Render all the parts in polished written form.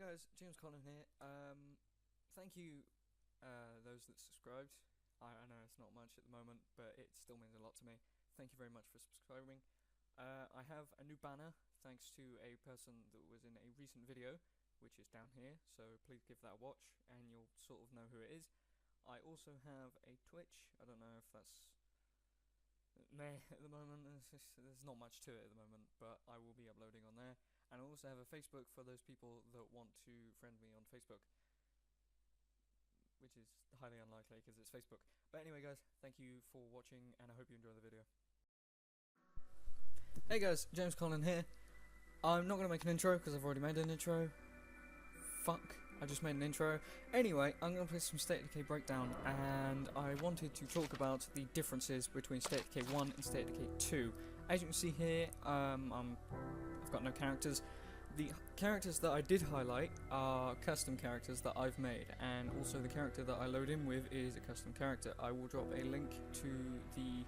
guys, James Collin here. Thank you, those that subscribed. I know it's not much at the moment, but it still means a lot to me. Thank you very much for subscribing. I have a new banner, thanks to a person that was in a recent video, which is down here, so please give that a watch, and you'll sort of know who it is. I also have a Twitch. I don't know if that's meh at the moment. There's not much to it at the moment, but I will be uploading on there. And I also have a Facebook for those people that want to friend me on Facebook, which is highly unlikely because it's Facebook. But anyway guys, thank you for watching, and I hope you enjoy the video. Hey guys, James Collin here. I'm not going to make an intro because I've already made an intro. Fuck, I just made an intro. Anyway, I'm going to play some State of Decay Breakdown, and I wanted to talk about the differences between State of Decay 1 and State of Decay 2. As you can see here, I've got no characters. The characters that I did highlight are custom characters that I've made, and also the character that I load in with is a custom character. I will drop a link to the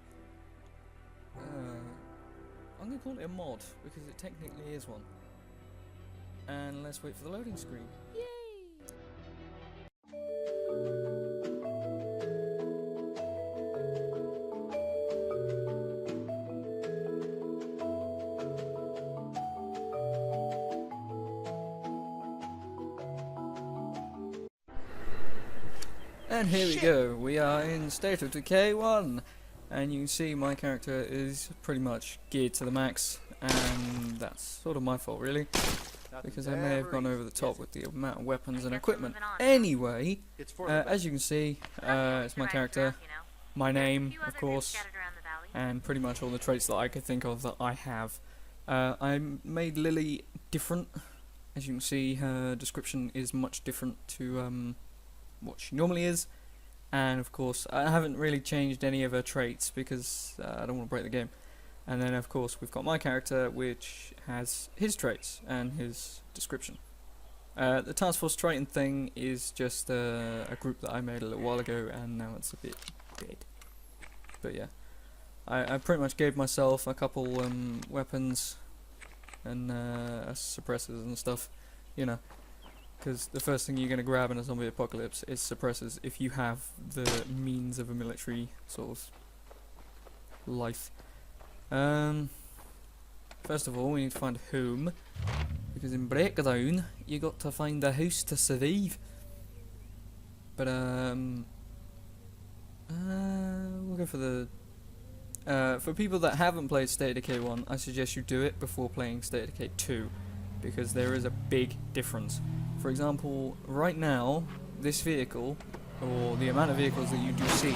I'm going to call it a mod, because it technically is one. And let's wait for the loading screen. Yay! And here we go, we are in State of Decay 1, and you can see my character is pretty much geared to the max, and that's sort of my fault really, because I may have gone over the top with the amount of weapons and equipment. Anyway, as you can see, it's my character, my name of course, and pretty much all the traits that I could think of that I have. I made Lily different. As you can see, her description is much different to what she normally is, and of course I haven't really changed any of her traits because I don't want to break the game. And then of course we've got my character, which has his traits and his description. The Task Force Triton thing is just a group that I made a little while ago, and now it's a bit dead. But yeah, I pretty much gave myself a couple weapons and suppressors and stuff, you know. Because the first thing you're going to grab in a zombie apocalypse is suppressors if you have the means of a military sort of life. First of all, we need to find a home, because in Breakdown you got to find a house to survive. But we'll go for the for people that haven't played State of Decay 1, I suggest you do it before playing State of Decay 2, because there is a big difference. For example, right now, this vehicle, or the amount of vehicles that you do see,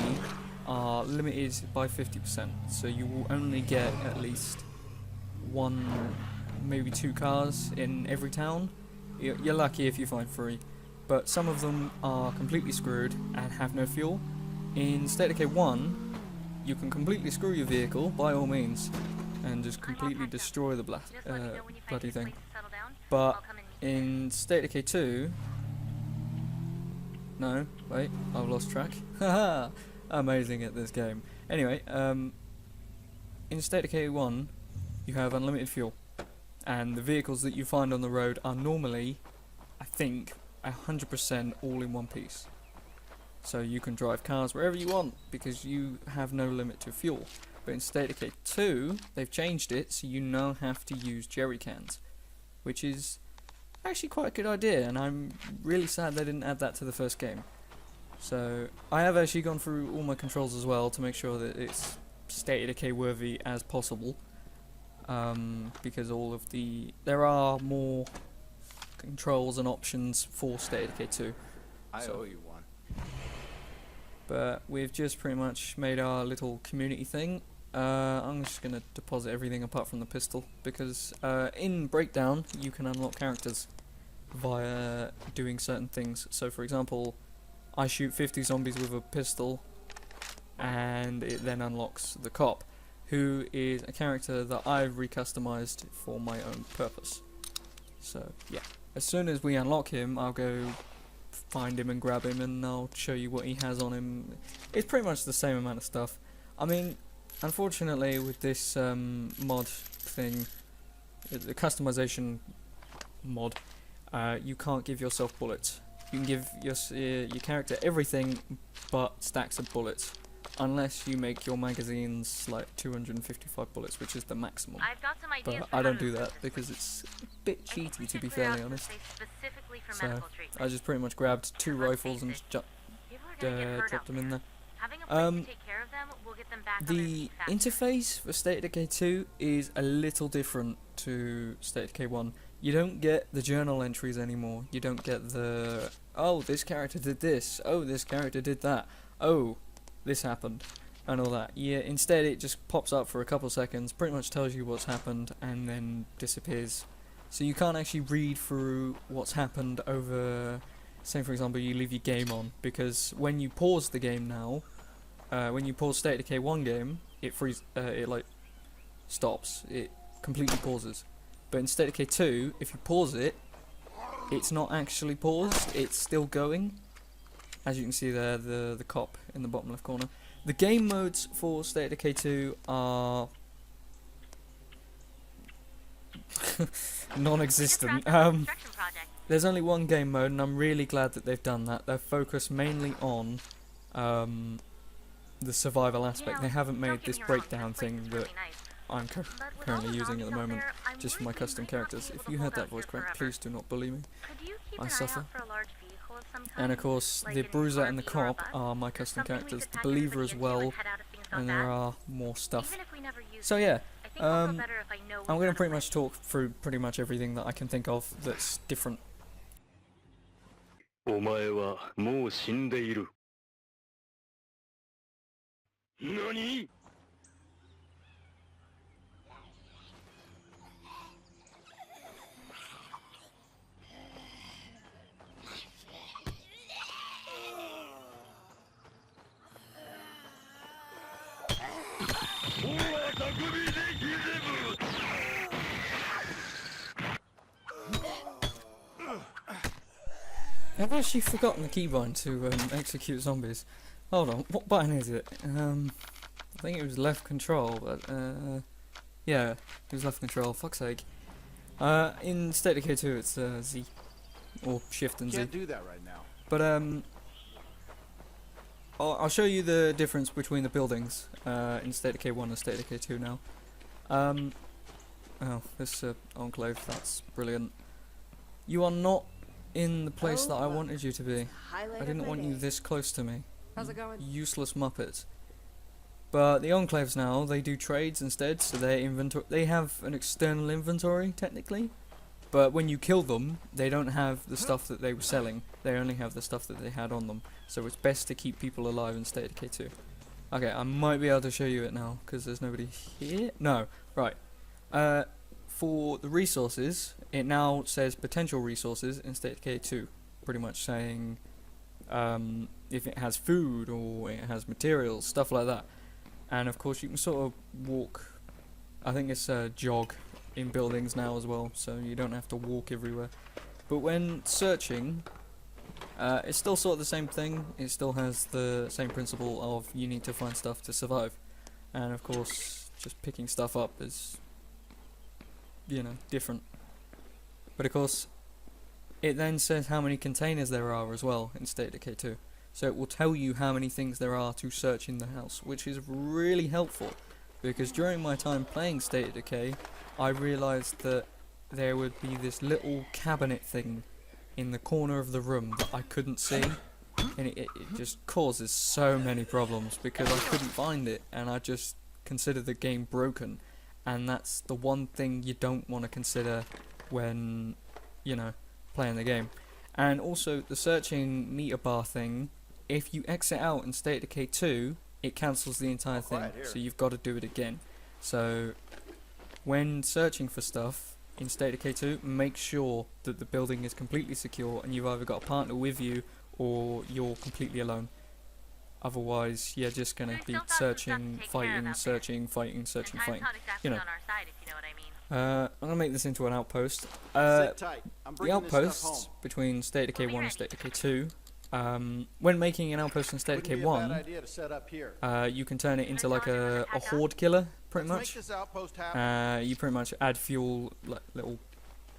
are limited by 50%, so you will only get at least one, maybe two cars in every town. You're lucky if you find 3, but some of them are completely screwed and have no fuel. In State of Decay 1, you can completely screw your vehicle, by all means, and just completely destroy the bloody thing. But in State of Decay 2... No, wait, I've lost track. Haha! Amazing at this game. Anyway, in State of Decay 1, you have unlimited fuel, and the vehicles that you find on the road are normally, I think, 100% all in one piece. So you can drive cars wherever you want, because you have no limit to fuel. But in State of Decay 2, they've changed it, so you now have to use jerry cans, which is actually quite a good idea, and I'm really sad they didn't add that to the first game. So I have actually gone through all my controls as well to make sure that it's State of Decay worthy as possible, because there are more controls and options for State of Decay 2. I owe you one. But we've just pretty much made our little community thing. I'm just going to deposit everything apart from the pistol, because in Breakdown you can unlock characters via doing certain things. So for example, I shoot 50 zombies with a pistol, and it then unlocks the cop, who is a character that I've recustomized for my own purpose. So yeah, as soon as we unlock him, I'll go find him and grab him, and I'll show you what he has on him. It's pretty much the same amount of stuff. I mean, unfortunately with this mod thing, the customization mod, you can't give yourself bullets. You can give your character everything but stacks of bullets, unless you make your magazines like 255 bullets, which is the maximum. But I don't do that because it's a bit cheaty, to be fairly honest. So I just pretty much grabbed 2 rifles and just dropped them in there. The interface for State of Decay 2 is a little different to State of Decay 1. You don't get the journal entries anymore. You don't get the, oh, this character did this, oh, this character did that, oh, this happened, and all that. Yeah, instead it just pops up for a couple seconds, pretty much tells you what's happened, and then disappears. So you can't actually read through what's happened over, say for example you leave your game on, because when you pause the game now, when you pause State of Decay 1 game, it like stops, it completely pauses. But in State of Decay 2, if you pause it, it's not actually paused, it's still going. As you can see there, the cop in the bottom left corner. The game modes for State of Decay 2 are non-existent. There's only one game mode, and I'm really glad that they've done that. They're focused mainly on the survival aspect. They haven't made this breakdown thing that I'm currently using at the moment, just for my custom characters. If you heard that voice crack, please do not bully me. I suffer. And of course, the Bruiser and the Cop are my custom characters, the Believer as well, and there are more stuff. So yeah, I'm going to pretty much talk through pretty much everything that I can think of that's different. お前はもう死んでいる。何? I've actually forgotten the keybind to execute zombies. Hold on, what button is it? I think it was left control, but yeah, it was left control, fuck's sake. In State of Decay 2 it's Z, or Shift and Z. Can't do that right now. But I'll show you the difference between the buildings in State of Decay 1 and State of Decay 2 now. Oh, this enclave, that's brilliant. You are not in the place that I wanted you to be. I didn't want you this close to me. How's it going? Useless muppets. But the enclaves now, they do trades instead, so they have an external inventory technically, but when you kill them, they don't have the stuff that they were selling. They only have the stuff that they had on them. So it's best to keep people alive in State of Decay 2. Okay, I might be able to show you it now because there's nobody here. No, right. For the resources, it now says potential resources in State of Decay 2, pretty much saying if it has food or it has materials, stuff like that. And of course you can sort of walk, I think it's jog in buildings now as well, so you don't have to walk everywhere. But when searching, it's still sort of the same thing. It still has the same principle of you need to find stuff to survive. And of course just picking stuff up is, you know, different. But of course it then says how many containers there are as well in State of Decay 2. So it will tell you how many things there are to search in the house, which is really helpful, because during my time playing State of Decay, I realised that there would be this little cabinet thing in the corner of the room that I couldn't see, and it just causes so many problems because I couldn't find it, and I just considered the game broken, and that's the one thing you don't want to consider when, you know, playing the game. And also the searching meter bar thing, if you exit out in State of Decay 2, it cancels the entire thing, so you've got to do it again. So when searching for stuff in State of Decay 2, make sure that the building is completely secure and you've either got a partner with you or you're completely alone. Otherwise you're just going to be searching, fighting, searching, fighting, searching, fighting. You know. I'm going to make this into an outpost. The outposts between State of Decay 1 and State of Decay 2, when making an outpost in State of Decay 1, you can turn it into like a horde killer, pretty much. You pretty much add fuel, like little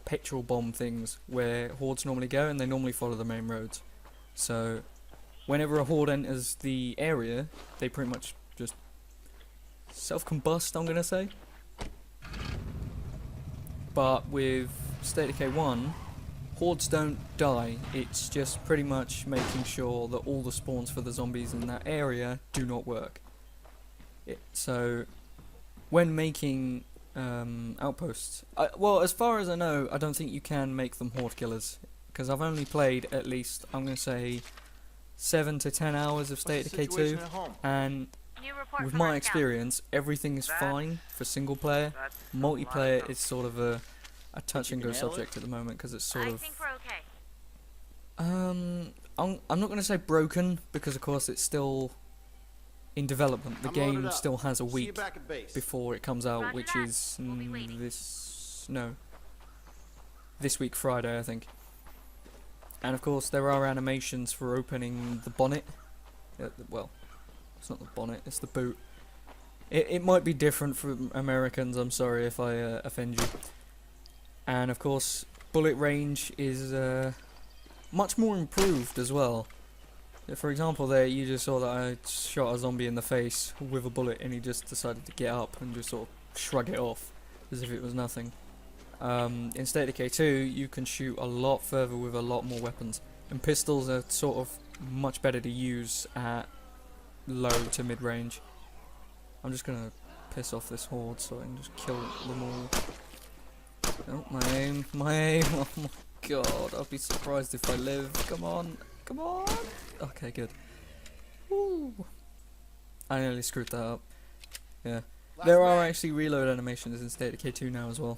petrol bomb things where hordes normally go, and they normally follow the main roads. So whenever a horde enters the area, they pretty much just self-combust, I'm gonna say. But with State of Decay 1, hordes don't die. It's just pretty much making sure that all the spawns for the zombies in that area do not work. So when making outposts, well, as far as I know, I don't think you can make them horde killers, because I've only played at least, I'm going to say, 7 to 10 hours of State of Decay 2, and with my experience, everything is fine for single player. Multiplayer is sort of a touch and go subject at the moment, because it's sort of, I'm not going to say broken, because of course it's still in development. The game still has a week before it comes out, which is this week Friday, I think. And of course there are animations for opening the bonnet. Well, it's not the bonnet, it's the boot. It might be different for Americans, I'm sorry if I offend you. And of course bullet range is much more improved as well. For example, there you just saw that I shot a zombie in the face with a bullet, and he just decided to get up and just sort of shrug it off as if it was nothing. In State of Decay 2, you can shoot a lot further with a lot more weapons, and pistols are sort of much better to use at low to mid range. I'm just gonna piss off this horde so I can just kill them all. Oh, my aim, oh my god, I'll be surprised if I live. Come on, come on. Okay, good. Woo. I nearly screwed that up. Yeah. There are actually reload animations in State of Decay 2 now as well.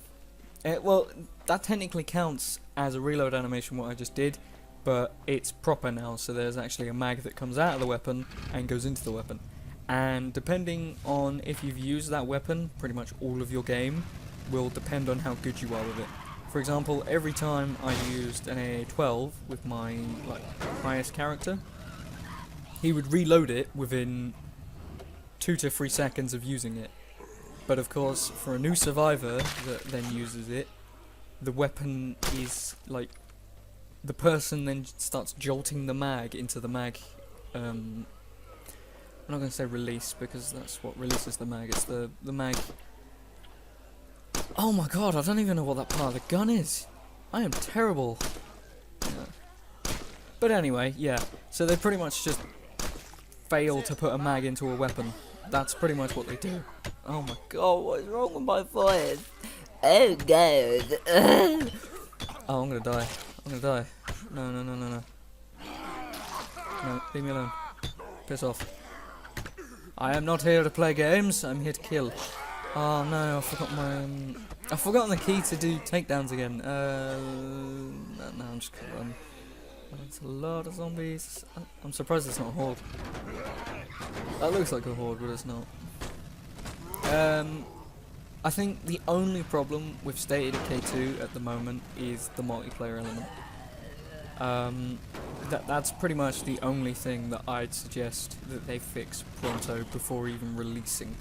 Well, that technically counts as a reload animation, what I just did, but it's proper now, so there's actually a mag that comes out of the weapon and goes into the weapon. And depending on if you've used that weapon, pretty much all of your game will depend on how good you are with it. For example, every time I used an AA-12 with my highest character, he would reload it within 2 to 3 seconds of using it. But of course, for a new survivor that then uses it, the weapon is like, the person then starts jolting the mag into the mag. I'm not going to say release, because that's what releases the mag. It's the mag. Oh my god, I don't even know what that part of the gun is. I am terrible. Yeah. But anyway, yeah. So they pretty much just fail to put a mag into a weapon. That's pretty much what they do. Oh my god, what is wrong with my voice? Oh god. Oh, I'm gonna die. I'm gonna die. No, no, no, no, no. No, leave me alone. Piss off. I am not here to play games, I'm here to kill. Oh no, I forgot my I've forgotten the key to do takedowns again. No, I'm just gonna run. There's a lot of zombies. I'm surprised it's not a horde. That looks like a horde, but it's not. I think the only problem with State of Decay 2 at the moment is the multiplayer element. That's pretty much the only thing that I'd suggest that they fix pronto before even releasing.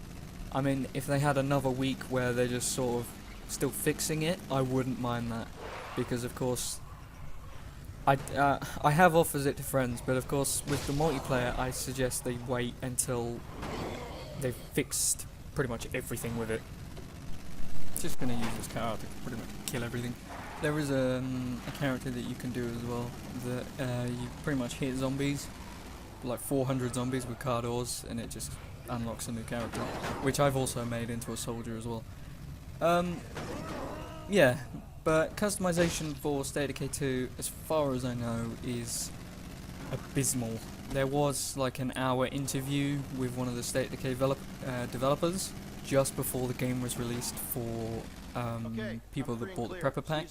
I mean, if they had another week where they're just sort of still fixing it, I wouldn't mind that, because of course I have offers it to friends, but of course with the multiplayer I suggest they wait until they've fixed pretty much everything with it. Just gonna use this character to pretty much kill everything. There is a character that you can do as well, that you pretty much hit zombies, like 400 zombies with car doors, and it just unlocks a new character, which I've also made into a soldier as well. Yeah, but customization for State of Decay 2, as far as I know, is abysmal. There was like an hour interview with one of the State of Decay developers just before the game was released for people that bought the prepper pack,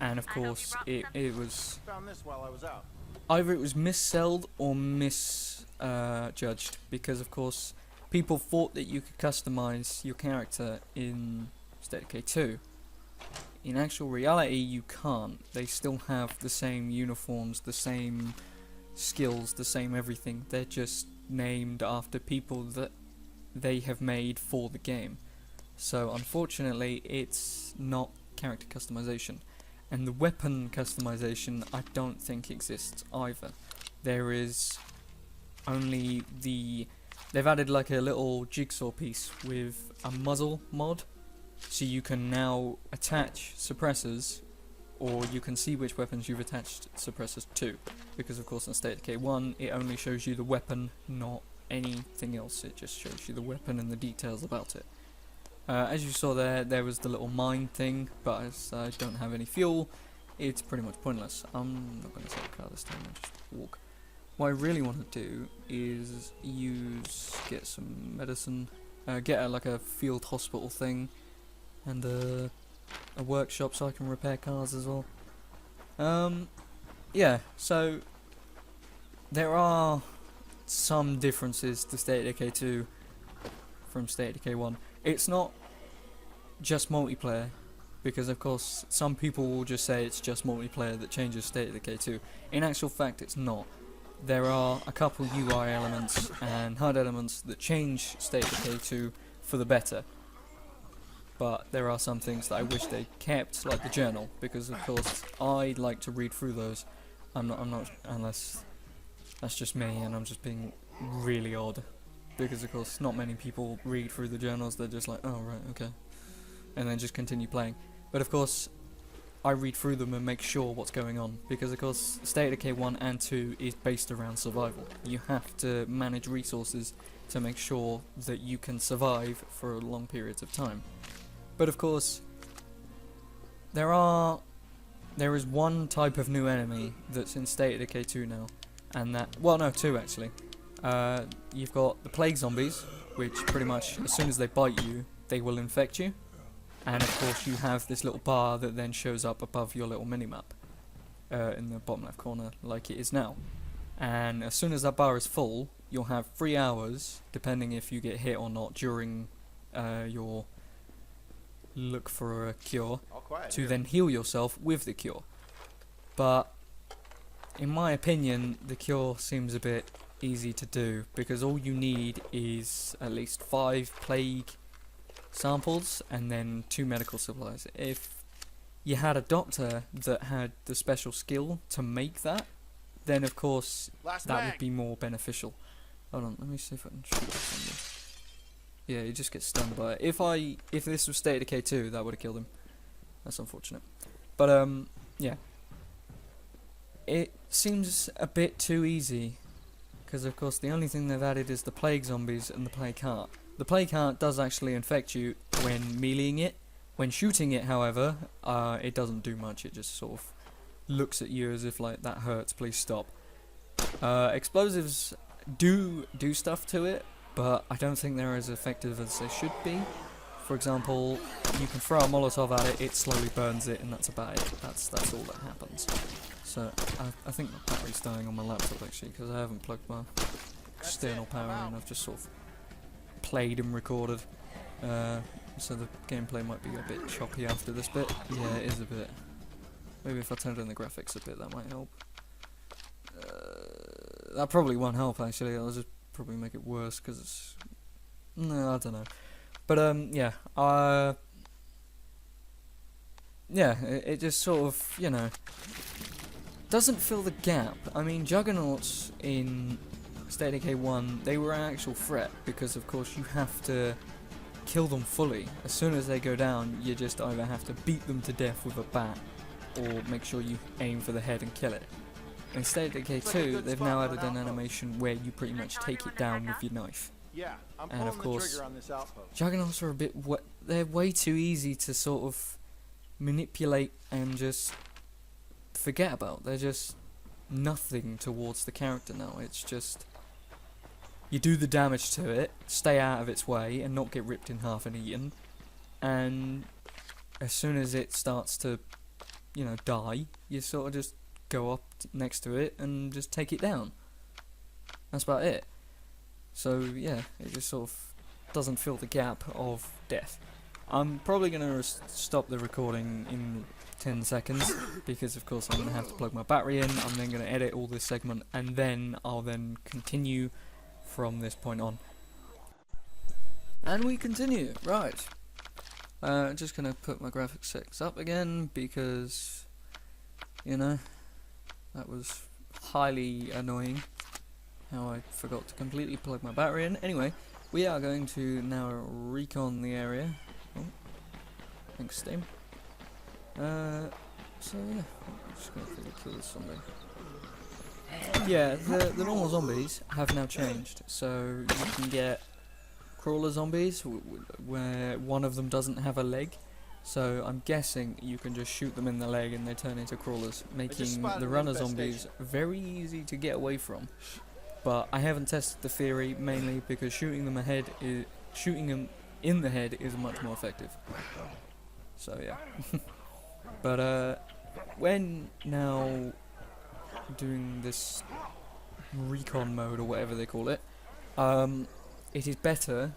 and of course it was either it was missold or misjudged, because of course people thought that you could customize your character in State of Decay 2. In actual reality you can't. They still have the same uniforms, the same skills, the same everything. They're just named after people that they have made for the game. So unfortunately it's not character customization. And the weapon customization I don't think exists either. There is only they've added like a little jigsaw piece with a muzzle mod, so you can now attach suppressors, or you can see which weapons you've attached suppressors to, because of course in State of Decay 1 it only shows you the weapon, not anything else. It just shows you the weapon and the details about it. As you saw there was the little mine thing, but as I don't have any fuel, it's pretty much pointless. I'm not going to take a car this time, I'll just walk. What I really want to do is get some medicine, get like a field hospital thing, and a workshop so I can repair cars as well. Yeah, so there are some differences to State of Decay 2 from State of Decay 1. It's not just multiplayer, because of course some people will just say it's just multiplayer that changes State of Decay 2. In actual fact it's not. There are a couple UI elements and HUD elements that change State of Decay 2 for the better. But there are some things that I wish they kept, like the journal, because of course I like to read through those. I'm not, unless that's just me and I'm just being really odd. Because of course not many people read through the journals, they're just like, oh right, okay, and then just continue playing. But of course I read through them and make sure what's going on, because of course State of Decay 1 and 2 is based around survival. You have to manage resources to make sure that you can survive for long periods of time. But of course there is one type of new enemy that's in State of Decay 2 now, and that, well no, 2 actually. You've got the plague zombies, which pretty much as soon as they bite you, they will infect you. And of course you have this little bar that then shows up above your little minimap in the bottom left corner, like it is now. And as soon as that bar is full, you'll have 3 hours, depending if you get hit or not during your look for a cure, to then heal yourself with the cure. But in my opinion, the cure seems a bit easy to do, because all you need is at least 5 plague samples and then 2 medical supplies. If you had a doctor that had the special skill to make that, then of course that would be more beneficial. Hold on, let me see if I can shoot somebody. Yeah, he just gets stunned by it. If this was State of Decay 2, that would have killed him. That's unfortunate. But yeah, it seems a bit too easy, because of course the only thing they've added is the plague zombies and the plague heart. The plague heart does actually infect you when meleeing it. When shooting it, however, it doesn't do much. It just sort of looks at you as if like, that hurts, please stop. Explosives do stuff to it, but I don't think they're as effective as they should be. For example, you can throw a Molotov at it, it slowly burns it, and that's about it. That's all that happens. So I think my battery's dying on my laptop actually, because I haven't plugged my external power in. I've just sort of played and recorded, so the gameplay might be a bit choppy after this bit. Yeah, it is a bit. Maybe if I turned down the graphics a bit, that might help. That probably won't help actually. I'll just probably make it worse, because it's, no, I don't know. But yeah, yeah, it just sort of, you know, doesn't fill the gap. I mean, Juggernauts in State of Decay 1, they were an actual threat, because of course you have to kill them fully. As soon as they go down, you just either have to beat them to death with a bat, or make sure you aim for the head and kill it. In State of Decay 2, they've now added an animation where you pretty much take it down with your knife. And of course, Juggernauts are a bit, they're way too easy to sort of manipulate and just forget about. They're just nothing towards the character now. It's just, you do the damage to it, stay out of its way and not get ripped in half and eaten, and as soon as it starts to, you know, die, you sort of just go up next to it and just take it down. That's about it. So yeah, it just sort of doesn't fill the gap of death. I'm probably going to stop the recording in 10 seconds, because of course I'm going to have to plug my battery in. I'm then going to edit all this segment, and then I'll then continue from this point on. And we continue, right. Just going to put my graphics settings up again, because You know, that was highly annoying. How I forgot to completely plug my battery in. Anyway, we are going to now recon the area. Oh, thanks, Steam. So yeah, I'm just going to quickly kill this zombie. Yeah, the normal zombies have now changed, so you can get crawler zombies where one of them doesn't have a leg. So I'm guessing you can just shoot them in the leg and they turn into crawlers, making the runner zombies very easy to get away from. But I haven't tested the theory, mainly because shooting them in the head is much more effective. So yeah. But when now doing this recon mode or whatever they call it, it is better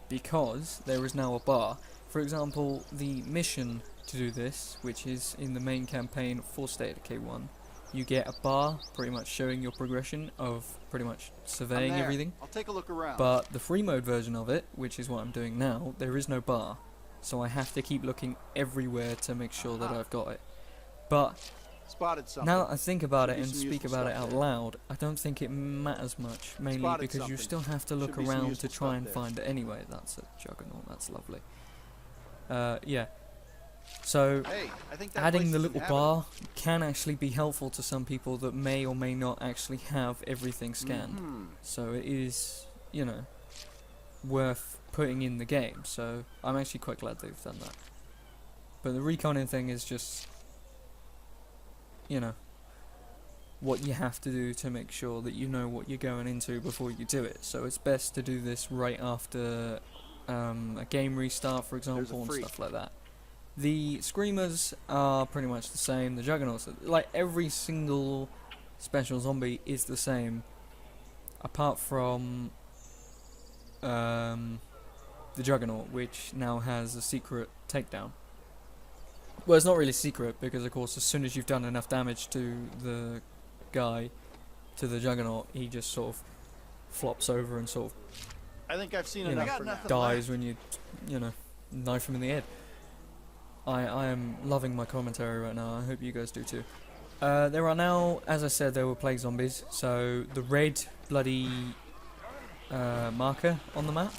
because there is now a bar. For example, the mission to do this, which is in the main campaign for State of Decay 1, you get a bar pretty much showing your progression of pretty much surveying everything. I'll take a look around. But the free mode version of it, which is what I'm doing now, there is no bar. So I have to keep looking everywhere to make sure that I've got it. But now that I think about it and speak about it out loud, I don't think it matters much, mainly because you still have to look around to try and find it anyway. That's a juggernaut, that's lovely. Yeah. So, adding the little bar can actually be helpful to some people that may or may not actually have everything scanned. So it is, you know, worth putting in the game. So I'm actually quite glad they've done that. But the reconning thing is just, you know, what you have to do to make sure that you know what you're going into before you do it. So it's best to do this right after a game restart, for example, and stuff like that. The screamers are pretty much the same. The juggernauts, like every single special zombie is the same, apart from the juggernaut, which now has a secret takedown. Well, it's not really secret because, of course, as soon as you've done enough damage to the guy, to the juggernaut, he just sort of flops over and sort of, I think I've seen enough. Dies when you know, knife him in the head. I am loving my commentary right now. I hope you guys do too. There are now, as I said, there were plague zombies. So the red bloody marker on the map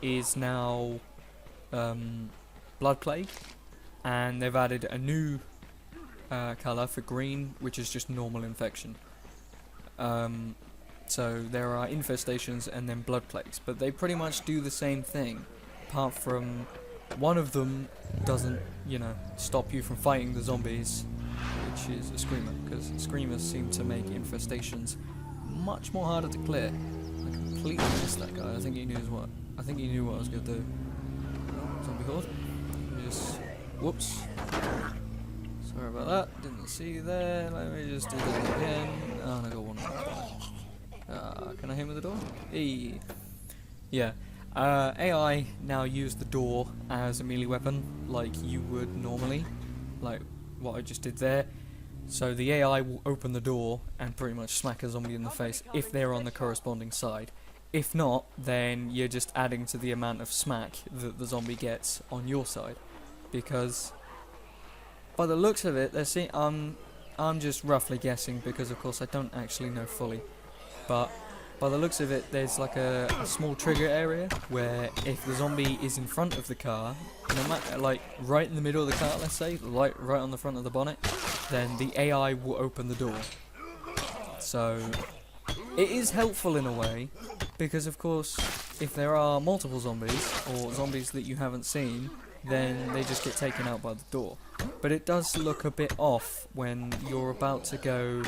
is now blood plague, and they've added a new colour for green, which is just normal infection. So there are infestations and then blood plagues, but they pretty much do the same thing, apart from one of them doesn't, you know, stop you from fighting the zombies, which is a screamer, because screamers seem to make infestations much more harder to clear. I completely missed that guy. I think he knew what I was gonna do. Zombie horde. Just whoops. Sorry about that. Didn't see you there. Let me just do that again. Oh, and I got one more. Can I hit him with the door? Hey. Yeah. AI now use the door as a melee weapon, like you would normally, like what I just did there. So the AI will open the door and pretty much smack a zombie in the face if they're on the corresponding side. If not, then you're just adding to the amount of smack that the zombie gets on your side. Because by the looks of it, I'm just roughly guessing because of course I don't actually know fully, but by the looks of it, there's like a small trigger area where if the zombie is in front of the car, no matter, like right in the middle of the car, let's say, like right on the front of the bonnet, then the AI will open the door. So it is helpful in a way, because of course if there are multiple zombies or zombies that you haven't seen, then they just get taken out by the door. But it does look a bit off when you're about to go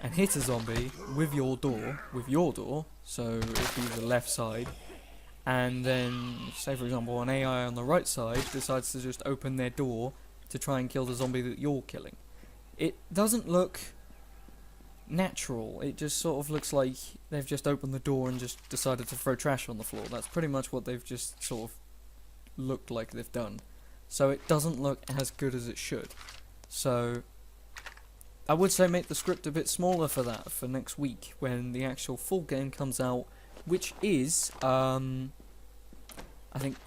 and hit a zombie with your door, so it'd be the left side, and then, say for example, an AI on the right side decides to just open their door to try and kill the zombie that you're killing. It doesn't look natural, it just sort of looks like they've just opened the door and just decided to throw trash on the floor. That's pretty much what they've just sort of looked like they've done. So it doesn't look as good as it should. So I would say make the script a bit smaller for that, for next week, when the actual full game comes out, which is, I think,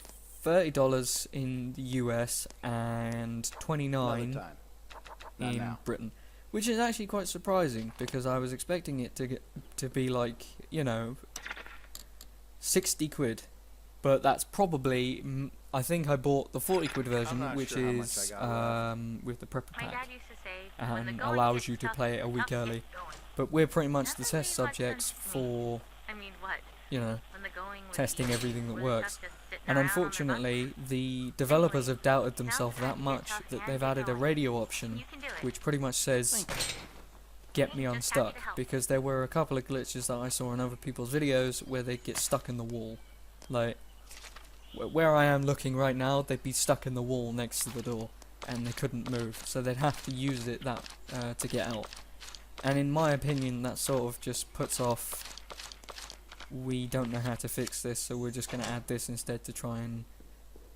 $30 in the US and $29 Not in now. Britain, which is actually quite surprising because I was expecting it to be like, you know, 60 quid, but that's probably I think I bought the 40 quid version, not which sure how much is I got left. with the prepper My pack dad used to say, when the and going allows gets you to tough, play it a the week tough gets early. going. But we're pretty much the Doesn't test really much subjects sense to me. for, I mean, what? you know, When the going was testing easy, everything that was works. stuff just sitting And around on their unfortunately, the developers have doutted themselves it's time that to get much tough that and they've get added a going. radio butts? option You can do it. which pretty much says get me Just unstuck, happy to help. because there were a couple of glitches that I saw in other people's videos where they'd get stuck in the wall. Like, where I am looking right now, they'd be stuck in the wall next to the door and they couldn't move, so they'd have to use it to get out. And in my opinion, that sort of just puts off, we don't know how to fix this, so we're just going to add this instead to try and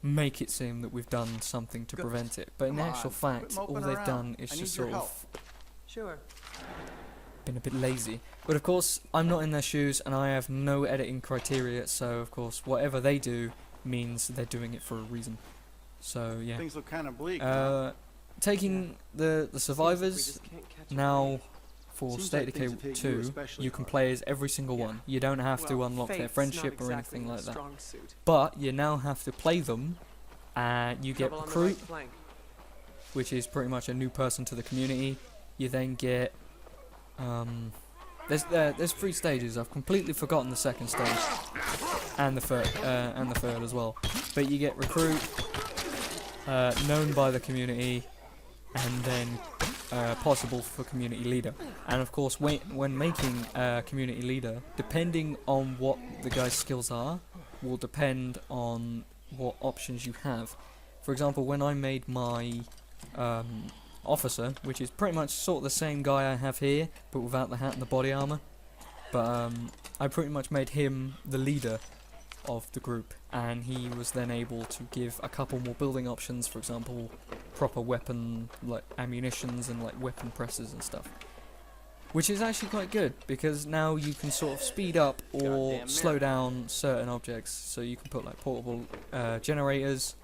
make it seem that we've done something to prevent it. But in Come actual on, fact, quit all moping they've around. done is I just need your sort help. of Sure. been a bit lazy. But of course, I'm not in their shoes and I have no editing criteria, so of course, whatever they do means they're doing it for a reason. So yeah. Things look kind of bleak. Taking the survivors now for Seems State like Decay things would hit 2, you especially you can hard. play as every single one. You don't have to unlock their friendship or anything like that. But you now have to play them, and you get recruit, which is pretty much a new person to the community. You then get there's 3 stages. I've completely forgotten the second stage and the third as well. But you get recruit, known by the community, and then possible for community leader. And of course, when making a community leader, depending on what the guy's skills are, will depend on what options you have. For example, when I made my officer, which is pretty much sort of the same guy I have here, but without the hat and the body armor, but I pretty much made him the leader of the group, and he was then able to give a couple more building options, for example, proper weapon, like ammunitions and like weapon presses and stuff. Which is actually quite good, because now you can sort of speed up or slow down certain objects, so you can put like portable generators,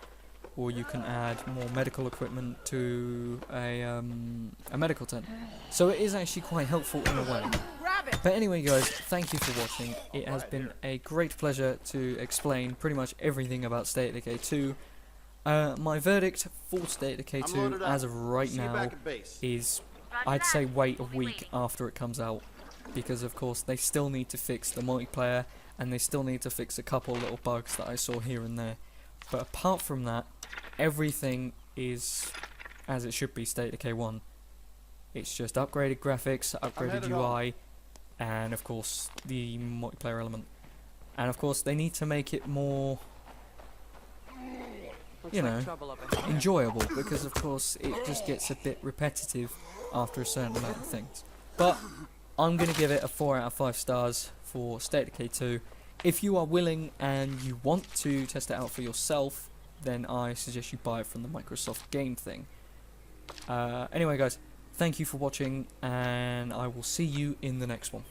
or you can add more medical equipment to a medical tent. So it is actually quite helpful in a way. But anyway guys, thank you for watching. It has been a great pleasure to explain pretty much everything about State of Decay 2. My verdict for State of Decay 2 as of right now is, I'd say wait a week after it comes out, because of course they still need to fix the multiplayer and they still need to fix a couple little bugs that I saw here and there. But apart from that, everything is as it should be State of Decay 1. It's just upgraded graphics, upgraded UI, and of course the multiplayer element. And of course they need to make it more, you know, enjoyable, because of course it just gets a bit repetitive after a certain amount of things. But I'm going to give it a 4 out of 5 stars for State of Decay 2. If you are willing and you want to test it out for yourself, then I suggest you buy it from the Microsoft Game thing. Anyway guys, thank you for watching, and I will see you in the next one.